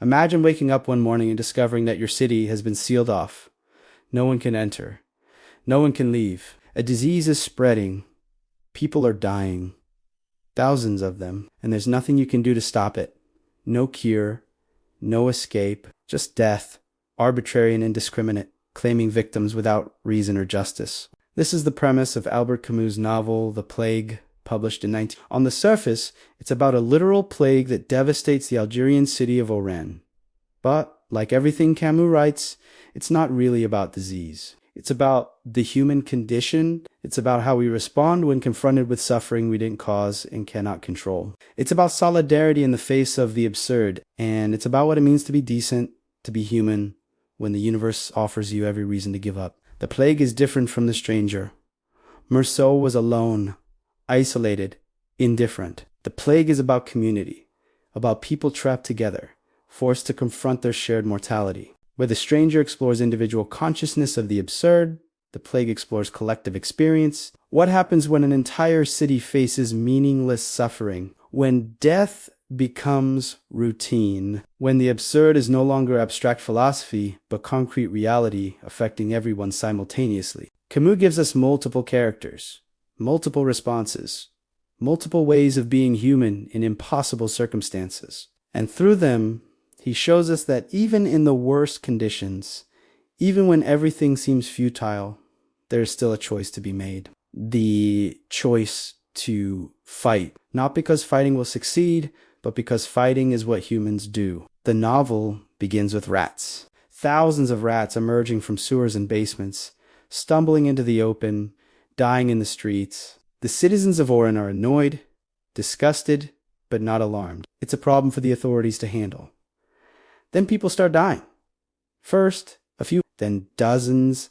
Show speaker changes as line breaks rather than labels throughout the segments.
Imagine waking up one morning and discovering that your city has been sealed off. No one can enter. No one can leave. A disease is spreading. People are dying. Thousands of them. And there's nothing you can do to stop it. No cure. No escape. Just death. Arbitrary and indiscriminate. Claiming victims without reason or justice. This is the premise of Albert Camus' novel, The Plague, published in 19... On the surface, it's about a literal plague that devastates the Algerian city of Oran. But, like everything Camus writes, it's not really about disease. It's about the human condition. It's about how we respond when confronted with suffering we didn't cause and cannot control. It's about solidarity in the face of the absurd, and it's about what it means to be decent, to be human, when the universe offers you every reason to give up. The plague is different from the stranger. Meursault was alone, isolated, indifferent. The plague is about community, about people trapped together, forced to confront their shared mortality. Where the stranger explores individual consciousness of the absurd, the plague explores collective experience. What happens when an entire city faces meaningless suffering? When death becomes routine, when the absurd is no longer abstract philosophy, but concrete reality affecting everyone simultaneously. Camus gives us multiple characters, multiple responses, multiple ways of being human in impossible circumstances. And through them, he shows us that even in the worst conditions, even when everything seems futile, there is still a choice to be made. The choice to fight, not because fighting will succeed, but because fighting is what humans do. The novel begins with rats. Thousands of rats emerging from sewers and basements, stumbling into the open, dying in the streets. The citizens of Oran are annoyed, disgusted, but not alarmed. It's a problem for the authorities to handle. Then people start dying. First, a few, then dozens,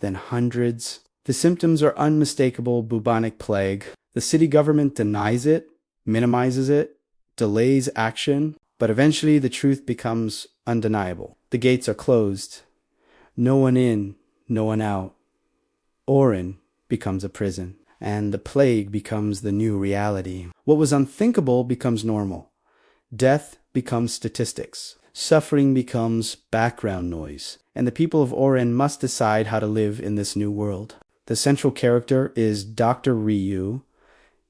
then hundreds. The symptoms are unmistakable bubonic plague. The city government denies it, minimizes it, delays action, but eventually the truth becomes undeniable. The gates are closed. No one in, no one out. Oran becomes a prison, and the plague becomes the new reality. What was unthinkable becomes normal. Death becomes statistics. Suffering becomes background noise, and the people of Oran must decide how to live in this new world. The central character is Dr. Rieux.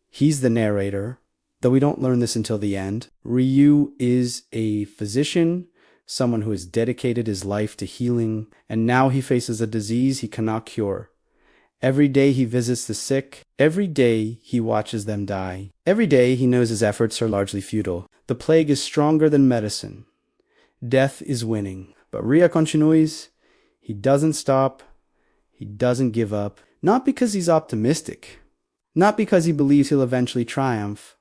He's the narrator, though we don't learn this until the end. Rieux is a physician, someone who has dedicated his life to healing, and now he faces a disease he cannot cure. Every day he visits the sick. Every day he watches them die. Every day he knows his efforts are largely futile. The plague is stronger than medicine. Death is winning. But Rieux continues. He doesn't stop. He doesn't give up. Not because he's optimistic. Not because he believes he'll eventually triumph.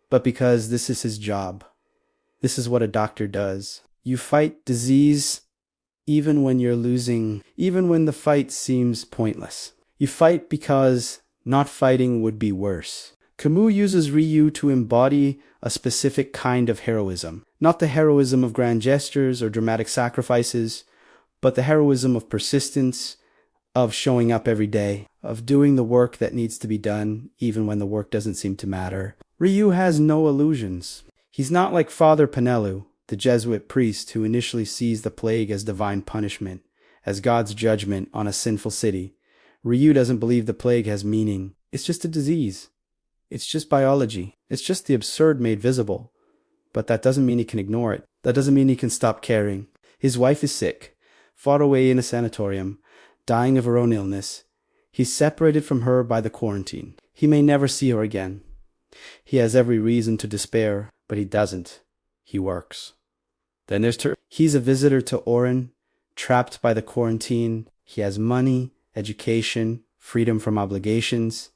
But because this is his job. This is what a doctor does. You fight disease even when you're losing, even when the fight seems pointless. You fight because not fighting would be worse. Camus uses Rieux to embody a specific kind of heroism. Not the heroism of grand gestures or dramatic sacrifices, but the heroism of persistence, of showing up every day, of doing the work that needs to be done even when the work doesn't seem to matter. Rieux has no illusions. He's not like Father Penello, the Jesuit priest who initially sees the plague as divine punishment, as God's judgment on a sinful city. Rieux doesn't believe the plague has meaning. It's just a disease. It's just biology. It's just the absurd made visible. But that doesn't mean he can ignore it. That doesn't mean he can stop caring. His wife is sick, far away in a sanatorium, dying of her own illness. He's separated from her by the quarantine. He may never see her again. He has every reason to despair, but he doesn't. He works. Then there's Tarrou. He's a visitor to Oran, trapped by the quarantine. He has money, education, freedom from obligations.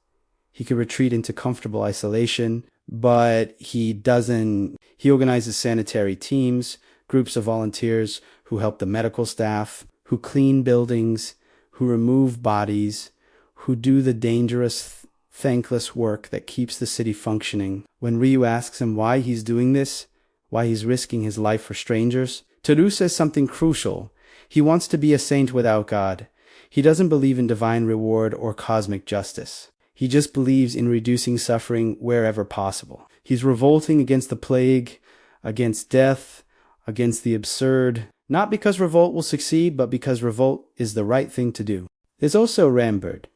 He could retreat into comfortable isolation, but he doesn't. He organizes sanitary teams, groups of volunteers who help the medical staff, who clean buildings, who remove bodies, who do the dangerous, thankless work that keeps the city functioning. When Rieux asks him why he's doing this, why he's risking his life for strangers, Tarrou says something crucial. He wants to be a saint without God. He doesn't believe in divine reward or cosmic justice. He just believes in reducing suffering wherever possible. He's revolting against the plague, against death, against the absurd, not because revolt will succeed, but because revolt is the right thing to do. There's also Rambert,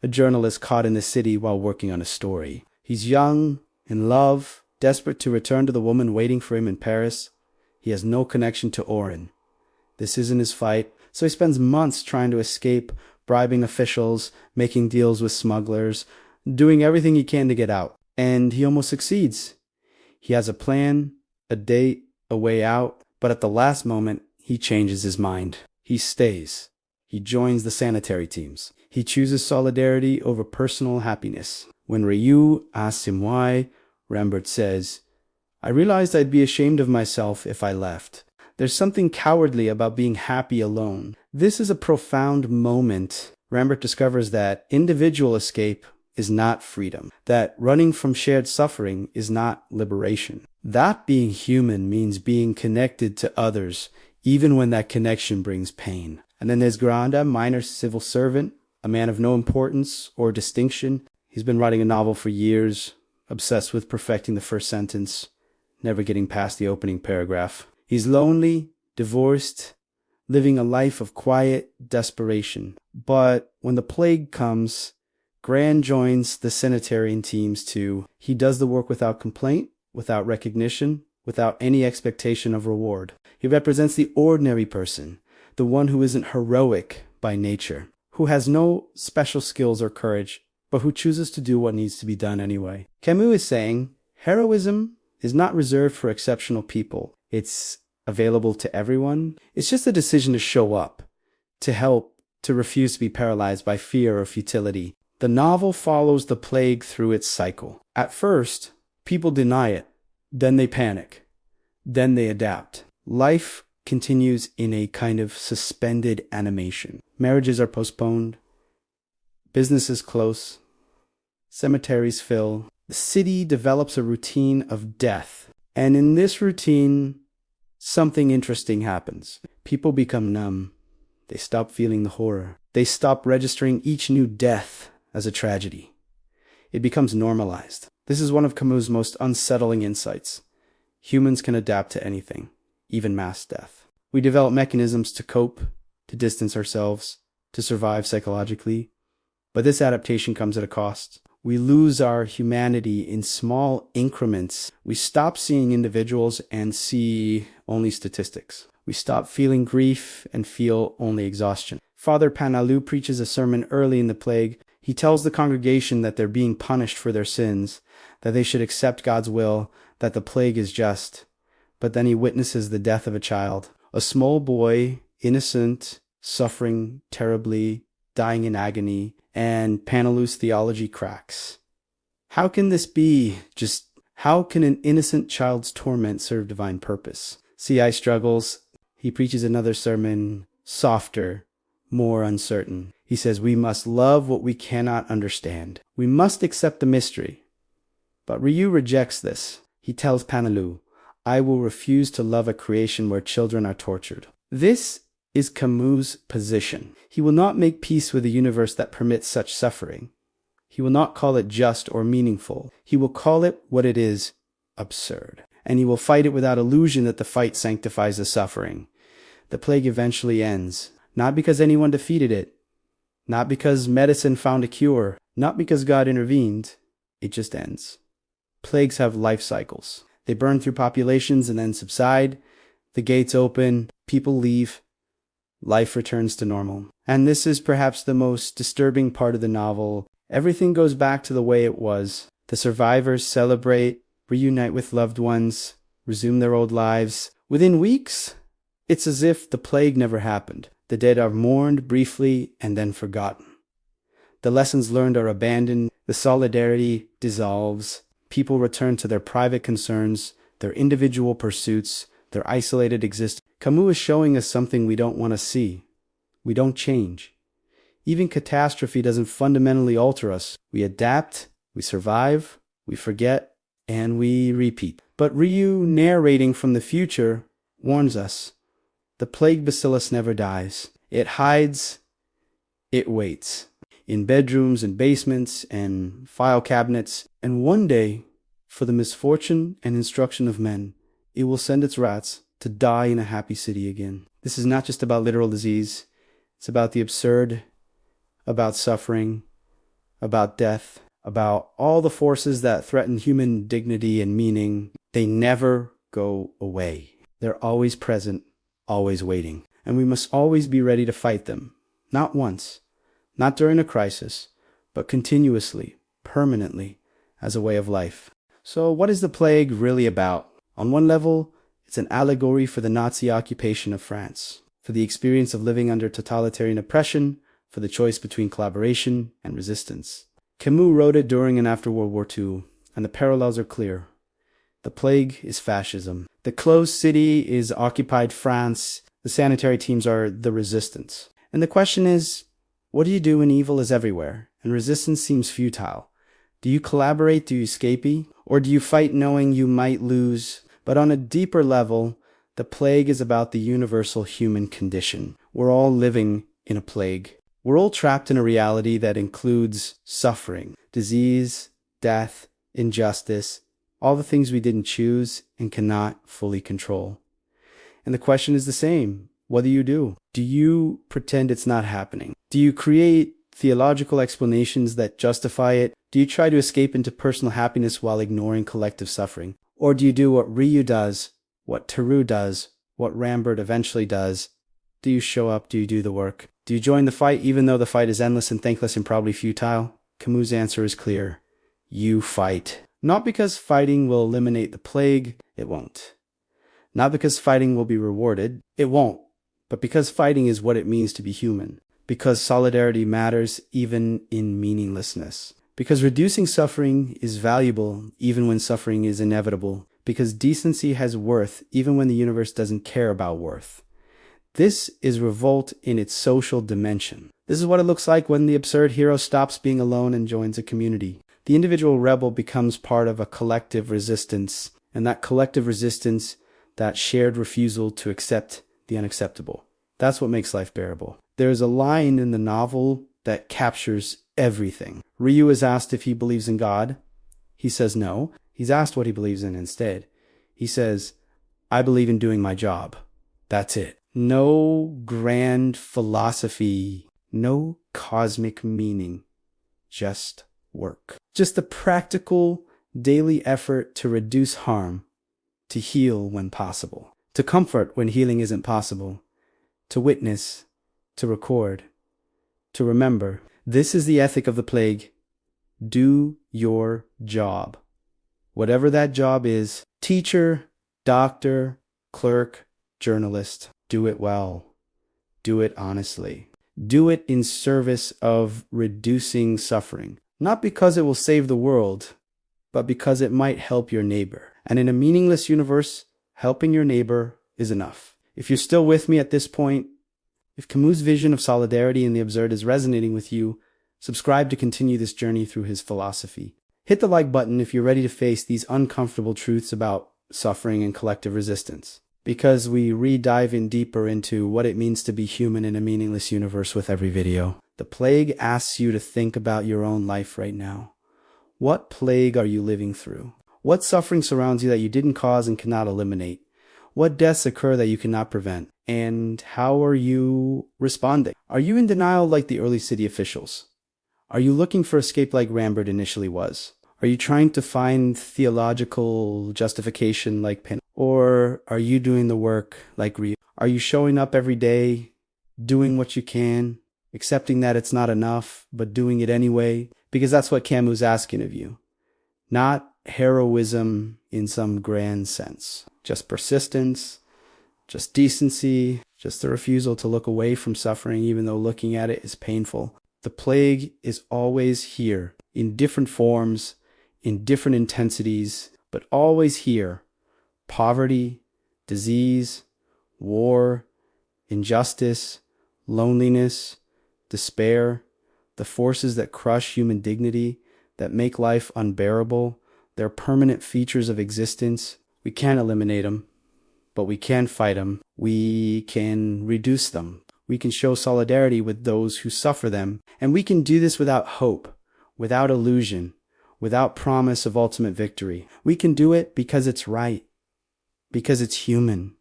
a journalist caught in the city while working on a story. He's young, in love, desperate to return to the woman waiting for him in Paris. He has no connection to Oren. This isn't his fight, so he spends months trying to escape, bribing officials, making deals with smugglers, doing everything he can to get out. And he almost succeeds. He has a plan, a date, a way out, but at the last moment, he changes his mind. He stays. He joins the sanitary teams. He chooses solidarity over personal happiness. When Rieux asks him why, Rambert says, "I realized I'd be ashamed of myself if I left. There's something cowardly about being happy alone." This is a profound moment. Rambert discovers that individual escape is not freedom, that running from shared suffering is not liberation. That being human means being connected to others, even when that connection brings pain. And then there's Granda, minor civil servant, a man of no importance or distinction. He's been writing a novel for years, obsessed with perfecting the first sentence, never getting past the opening paragraph. He's lonely, divorced, living a life of quiet desperation. But when the plague comes, Grand joins the sanitarian teams too. He does the work without complaint, without recognition, without any expectation of reward. He represents the ordinary person, the one who isn't heroic by nature, who has no special skills or courage, but who chooses to do what needs to be done anyway. Camus is saying, heroism is not reserved for exceptional people. It's available to everyone. It's just a decision to show up, to help, to refuse to be paralyzed by fear or futility. The novel follows the plague through its cycle. At first, people deny it. Then they panic. Then they adapt. Life continues in a kind of suspended animation. Marriages are postponed. Businesses close. Cemeteries fill. The city develops a routine of death. And in this routine, something interesting happens. People become numb. They stop feeling the horror. They stop registering each new death as a tragedy. It becomes normalized. This is one of Camus' most unsettling insights. Humans can adapt to anything, even mass death. We develop mechanisms to cope, to distance ourselves, to survive psychologically. But this adaptation comes at a cost. We lose our humanity in small increments. We stop seeing individuals and see only statistics. We stop feeling grief and feel only exhaustion. Father Panalou preaches a sermon early in the plague. He tells the congregation that they're being punished for their sins, that they should accept God's will, that the plague is just. But then he witnesses the death of a child, a small boy, innocent, suffering terribly, dying in agony, and Panalou's theology cracks. How can this be? How can an innocent child's torment serve divine purpose? C.I. struggles. He preaches another sermon, softer, more uncertain. He says, we must love what we cannot understand. We must accept the mystery. But Rieux rejects this. He tells Panalou, I will refuse to love a creation where children are tortured. This is Camus' position. He will not make peace with a universe that permits such suffering. He will not call it just or meaningful. He will call it what it is, absurd. And he will fight it without illusion that the fight sanctifies the suffering. The plague eventually ends, not because anyone defeated it, not because medicine found a cure, not because God intervened. It just ends. Plagues have life cycles. They burn through populations and then subside. The gates open, people leave. Life returns to normal. And this is perhaps the most disturbing part of the novel. Everything goes back to the way it was. The survivors celebrate, reunite with loved ones, resume their old lives. Within weeks, it's as if the plague never happened. The dead are mourned briefly and then forgotten. The lessons learned are abandoned. The solidarity dissolves. People return to their private concerns, their individual pursuits, their isolated existence. Camus is showing us something we don't want to see. We don't change. Even catastrophe doesn't fundamentally alter us. We adapt, we survive, we forget, and we repeat. But Rieux, narrating from the future, warns us. The plague bacillus never dies. It hides, it waits. In bedrooms and basements and file cabinets. And one day, for the misfortune and instruction of men, it will send its rats to die in a happy city again. This is not just about literal disease. It's about the absurd, about suffering, about death, about all the forces that threaten human dignity and meaning. They never go away. They're always present, always waiting. And we must always be ready to fight them. Not once, not during a crisis, but continuously, permanently, as a way of life. So what is the plague really about? On one level, it's an allegory for the Nazi occupation of France, for the experience of living under totalitarian oppression, for the choice between collaboration and resistance. Camus wrote it during and after World War II, and the parallels are clear. The plague is fascism. The closed city is occupied France. The sanitary teams are the resistance. And the question is, what do you do when evil is everywhere and resistance seems futile? Do you collaborate? Do you escape? Or do you fight knowing you might lose? But on a deeper level, the plague is about the universal human condition. We're all living in a plague. We're all trapped in a reality that includes suffering, disease, death, injustice, all the things we didn't choose and cannot fully control. And the question is the same. What do? Do you pretend it's not happening? Do you create theological explanations that justify it? Do you try to escape into personal happiness while ignoring collective suffering? Or do you do what Rieux does, what Tarrou does, what Rambert eventually does? Do you show up? Do you do the work? Do you join the fight even though the fight is endless and thankless and probably futile? Camus' answer is clear. You fight. Not because fighting will eliminate the plague, it won't. Not because fighting will be rewarded, it won't. But because fighting is what it means to be human. Because solidarity matters even in meaninglessness. Because reducing suffering is valuable even when suffering is inevitable. Because decency has worth even when the universe doesn't care about worth. This is revolt in its social dimension. This is what it looks like when the absurd hero stops being alone and joins a community. The individual rebel becomes part of a collective resistance, and that collective resistance, that shared refusal to accept the unacceptable. That's what makes life bearable. There's a line in the novel that captures everything. Rieux is asked if he believes in God. He says no. He's asked what he believes in instead. He says, I believe in doing my job. That's it. No grand philosophy, no cosmic meaning, just work. Just the practical daily effort to reduce harm, to heal when possible, to comfort when healing isn't possible, to witness, to record, to remember. This is the ethic of the plague. Do your job. Whatever that job is, teacher, doctor, clerk, journalist, do it well. Do it honestly. Do it in service of reducing suffering. Not because it will save the world, but because it might help your neighbor. And in a meaningless universe, helping your neighbor is enough. If you're still with me at this point, if Camus' vision of solidarity and the absurd is resonating with you, subscribe to continue this journey through his philosophy. Hit the like button if you're ready to face these uncomfortable truths about suffering and collective resistance. Because we re-dive in deeper into what it means to be human in a meaningless universe with every video. The plague asks you to think about your own life right now. What plague are you living through? What suffering surrounds you that you didn't cause and cannot eliminate? What deaths occur that you cannot prevent? And how are you responding? Are you in denial like the early city officials? Are you looking for escape like Rambert initially was? Are you trying to find theological justification like Camus? Or are you doing the work like Rieux? Are you showing up every day, doing what you can, accepting that it's not enough, but doing it anyway? Because that's what Camus is asking of you. Not heroism in some grand sense. Just persistence, just decency, just the refusal to look away from suffering even though looking at it is painful. The plague is always here, in different forms, in different intensities, but always here. Poverty, disease, war, injustice, loneliness, despair, the forces that crush human dignity, that make life unbearable, they're permanent features of existence. We can't eliminate them, but we can fight them. We can reduce them. We can show solidarity with those who suffer them. And we can do this without hope, without illusion, without promise of ultimate victory. We can do it because it's right, because it's human,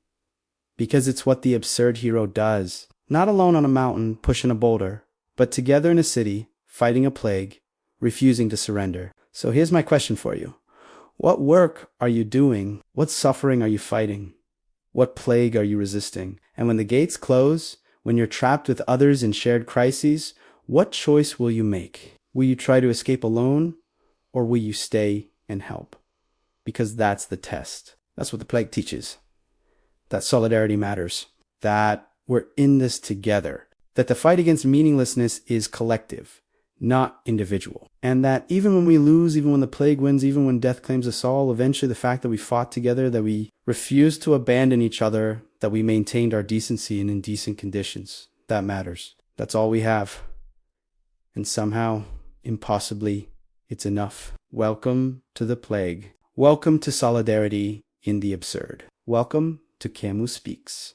because it's what the absurd hero does. Not alone on a mountain, pushing a boulder, but together in a city, fighting a plague, refusing to surrender. So here's my question for you. What work are you doing? What suffering are you fighting? What plague are you resisting? And when the gates close, when you're trapped with others in shared crises, what choice will you make? Will you try to escape alone, or will you stay and help? Because that's the test. That's what the plague teaches. That solidarity matters. That we're in this together. That the fight against meaninglessness is collective, not individual. And that even when we lose, even when the plague wins, even when death claims us all, eventually the fact that we fought together, that we refused to abandon each other, that we maintained our decency in indecent conditions, that matters. That's all we have. And somehow, impossibly, it's enough. Welcome to the plague. Welcome to solidarity in the absurd. Welcome to Camus Speaks.